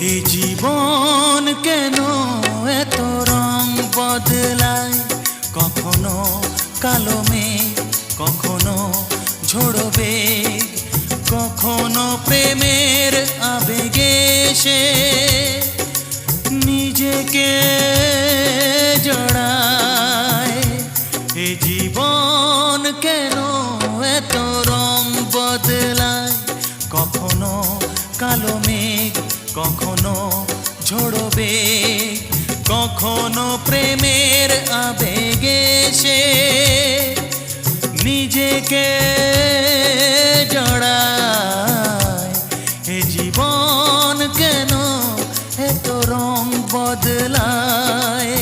এই জীবন কেন এত রং বদলায়, কখনো কালো মেঘ, কখনো ঝোড়ো বেগ, কখনো প্রেমের আবেগে সে নিজেকে জড়ায়। এই জীবন কেন এত রং বদলায়, কখনো কালো মেঘ, কখনো ঝোড়ো বেগ, কখনো প্রেমের আবেগে সে নিজেকে জড়ায়। এ জীবন কেন এত রং বদলায়।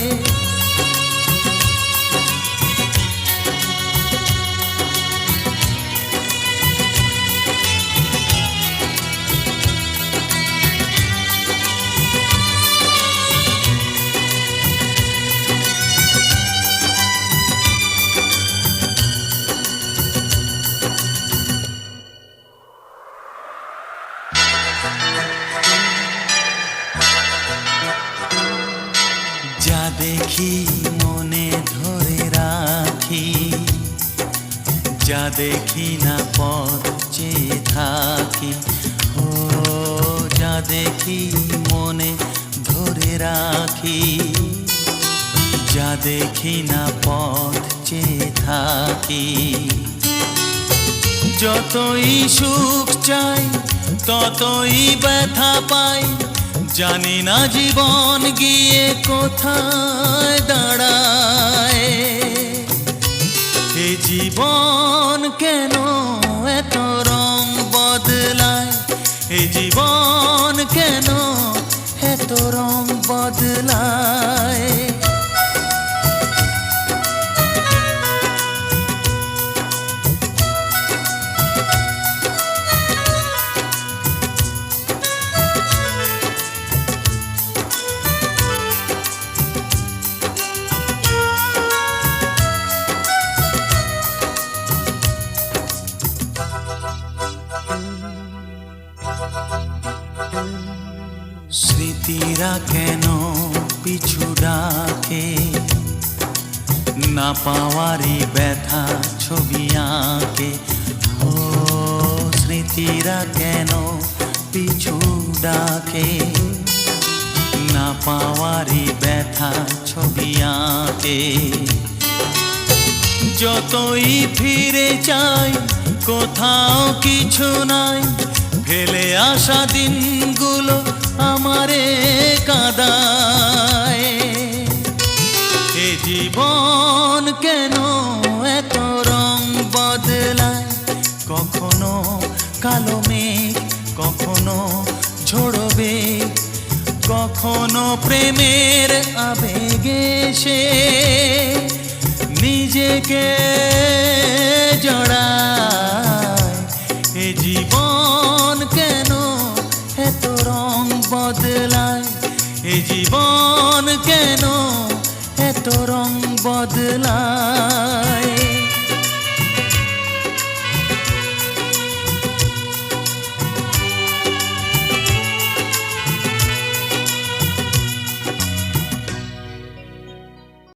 যা দেখি মনে ধরে রাখি, যা দেখি না পথ চেয়ে থাকি। ও যা দেখি মনে ধরে রাখি, যা দেখি না পথ চেয়ে থাকি। যতই সুখ চাই ততই ব্যথা পাই, জানি না জীবন গিয়ে কোথায় দাঁড়ায়। এ জীবন কেন এত রং বদলায়, এ জীবন কেন এত রং বদলায়। স্মৃতিরা কেন পিছু ডাকে, না পাওয়ারই ব্যথা ছবি আঁকে। ও স্মৃতিরা কেন পিছু ডাকে, না পাওয়ারই ব্যথা ছবি আঁকে। যতই ফিরে চাই কোথাও কিছু নাই, ফেলে আসা দিনগুলো আমারে কাঁদায়। এ জীবন কেন এত রং বদলায়, কখনো কালো মেঘ, কখনো ঝোড়ো বেগ, কখনো প্রেমের আবেগে সে নিজেকে জড়ায়। এ জীবন কেন এত রং বদলায়, এ জীবন কেন এত রং বদলায়।